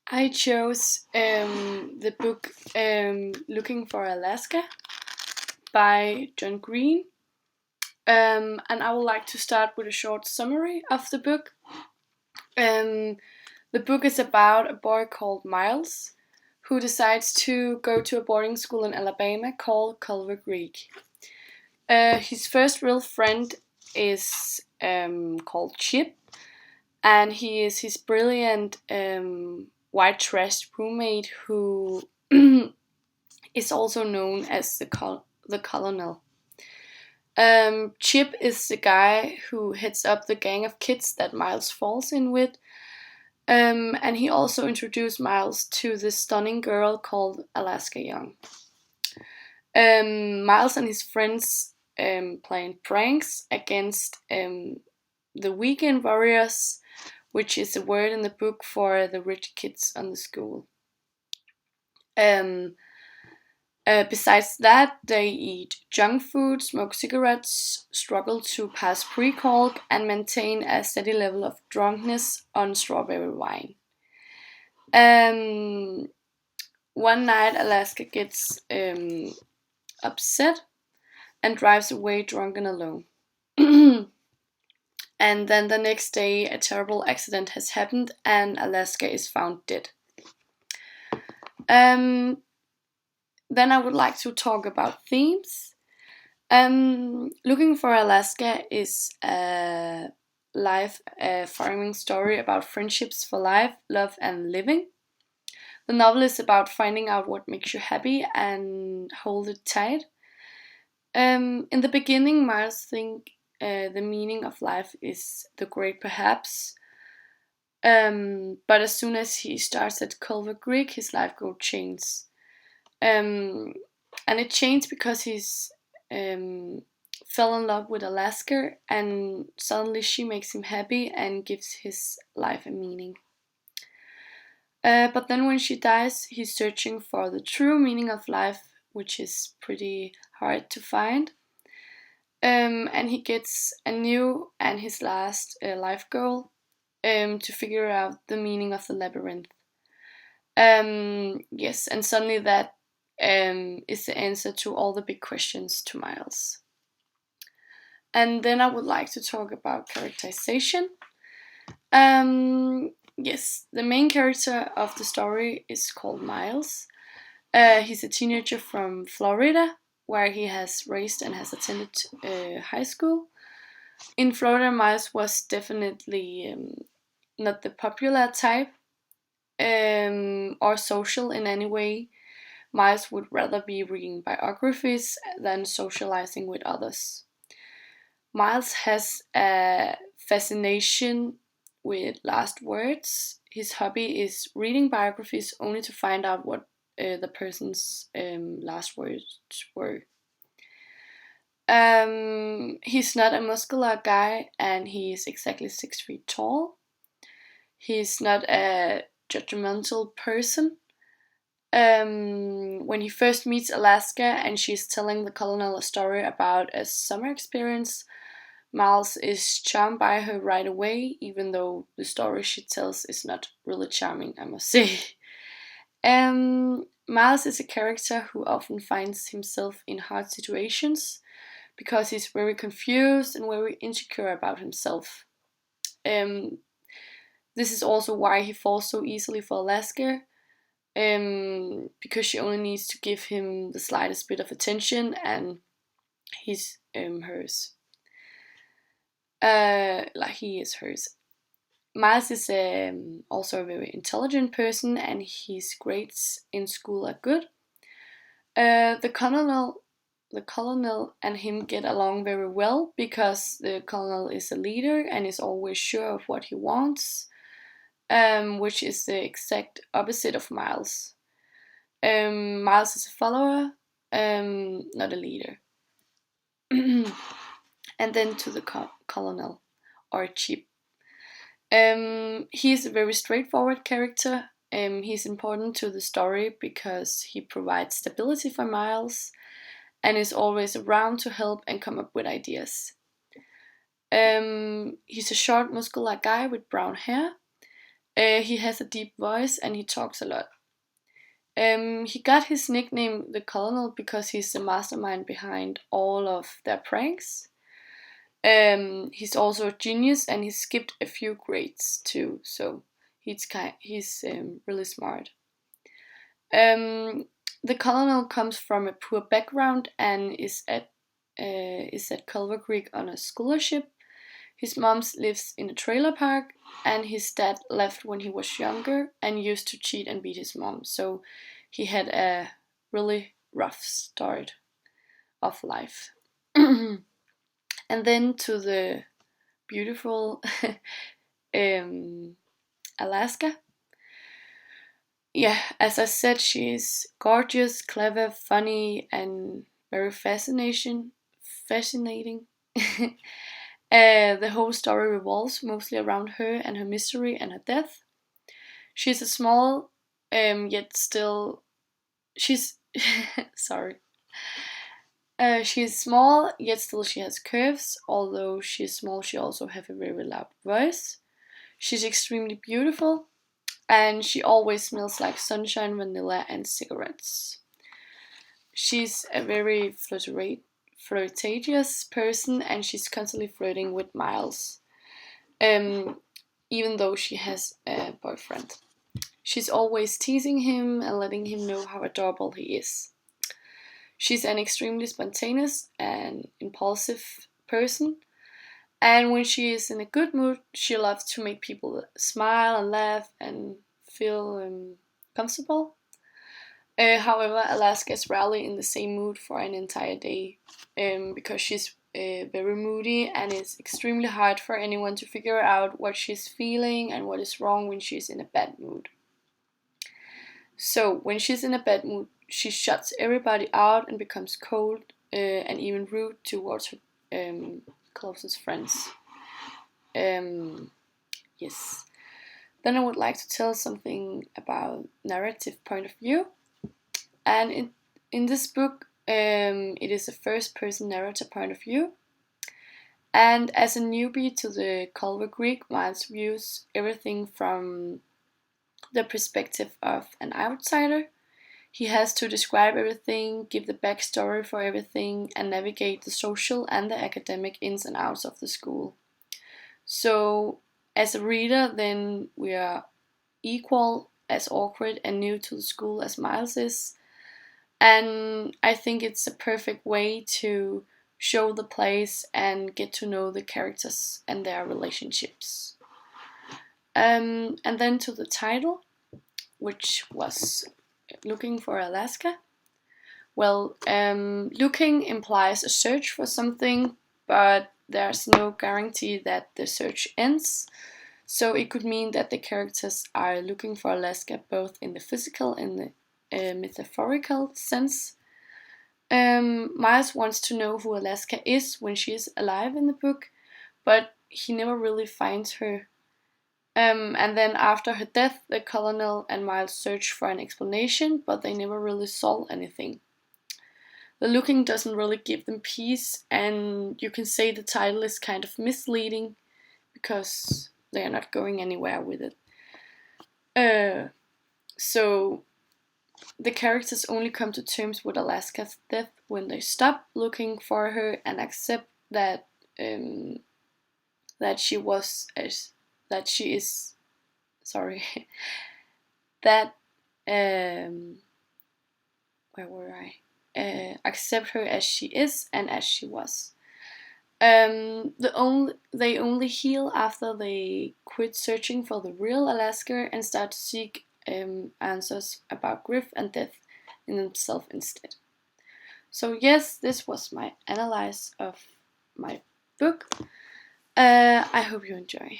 I chose the book Looking for Alaska by John Green. And I would like to start with a short summary of the book. Um, the book is about a boy called Miles who decides to go to a boarding school in Alabama called Culver Creek. His first real friend is called Chip, and he is his brilliant white trash roommate who is also known as the Colonel. Chip is the guy who heads up the gang of kids that Miles falls in with, and he also introduced Miles to this stunning girl called Alaska Young. Miles and his friends playing pranks against the Weekend Warriors, which is a word in the book for the rich kids on the school. Besides that, they eat junk food, smoke cigarettes, struggle to pass pre-calc, and maintain a steady level of drunkenness on strawberry wine. One night, Alaska gets upset and drives away drunk and alone. And then the next day, a terrible accident has happened, and Alaska is found dead. Then I would like to talk about themes. Looking for Alaska is a life farming story about friendships for life, love, and living. The novel is about finding out what makes you happy and hold it tight. In the beginning, Miles thinks the meaning of life is the great perhaps, but as soon as he starts at Culver Creek, his life goes change. And it changed because he's fell in love with Alaska, and suddenly she makes him happy and gives his life a meaning. But then when she dies, he's searching for the true meaning of life, which is pretty hard to find. And he gets a new and his last life goal to figure out the meaning of the labyrinth. Yes, and suddenly that is the answer to all the big questions to Miles. And then I would like to talk about characterization. Yes, the main character of the story is called Miles. He's a teenager from Florida, where he has raised and has attended high school. In Florida, Miles was definitely not the popular type or social in any way. Miles would rather be reading biographies than socializing with others. Miles has a fascination with last words. His hobby is reading biographies only to find out what the person's last words were. He's not a muscular guy, and he is exactly 6 feet tall. He's not a judgmental person. When he first meets Alaska and she's telling the colonel a story about a summer experience, Miles is charmed by her right away, even though the story she tells is not really charming, I must say. Miles is a character who often finds himself in hard situations because he's very confused and very insecure about himself. This is also why he falls so easily for Alaska, because she only needs to give him the slightest bit of attention and he's hers. Like he is hers. Miles is also a very intelligent person, and his grades in school are good. The colonel and him get along very well because the colonel is a leader and is always sure of what he wants, which is the exact opposite of Miles. Miles is a follower, not a leader. And then to the colonel, or Chip. He's a very straightforward character. He's important to the story because he provides stability for Miles and is always around to help and come up with ideas. He's a short, muscular guy with brown hair. He has a deep voice and he talks a lot. He got his nickname the Colonel because he's the mastermind behind all of their pranks. He's also a genius and he skipped a few grades too, so he's really smart. The Colonel comes from a poor background and is at Culver Creek on a scholarship. His mom lives in a trailer park, and his dad left when he was younger and used to cheat and beat his mom. So he had a really rough start of life. And then to the beautiful Alaska. Yeah, as I said, she's gorgeous, clever, funny, and very fascinating. The whole story revolves mostly around her and her mystery and her death. She's a small, yet still. She's. Sorry. She's small, yet still she has curves. Although she's small, she also has a very loud voice. She's extremely beautiful, and she always smells like sunshine, vanilla, and cigarettes. She's a very flirtatious person, and she's constantly flirting with Miles, even though she has a boyfriend. She's always teasing him and letting him know how adorable he is. She's an extremely spontaneous and impulsive person, and when she is in a good mood, she loves to make people smile and laugh and feel comfortable. However, Alaska is rarely in the same mood for an entire day because she's very moody, and it's extremely hard for anyone to figure out what she's feeling and what is wrong when she's in a bad mood. So, when she's in a bad mood, she shuts everybody out and becomes cold and even rude towards her closest friends. Yes. Then I would like to tell something about narrative point of view. And in this book, it is a first-person narrator point of view. And as a newbie to the Culver Creek, Miles views everything from the perspective of an outsider. He has to describe everything, give the backstory for everything, and navigate the social and the academic ins and outs of the school. So, as a reader, then we are equal as awkward and new to the school as Miles is. And I think it's a perfect way to show the place and get to know the characters and their relationships. And then to the title, which was Looking for Alaska. Well, looking implies a search for something, but there's no guarantee that the search ends. So it could mean that the characters are looking for Alaska both in the physical and the metaphorical sense. Miles wants to know who Alaska is when she is alive in the book, but he never really finds her. And then after her death, the Colonel and Miles search for an explanation, but they never really solve anything. The looking doesn't really give them peace, and you can say the title is kind of misleading because they are not going anywhere with it. So the characters only come to terms with Alaska's death when they stop looking for her and accept that that she is sorry that where were I? Accept her as she is and as she was. They only heal after they quit searching for the real Alaska and start to seek answers about grief and death in themselves instead. So yes, this was my analysis of my book. I hope you enjoy.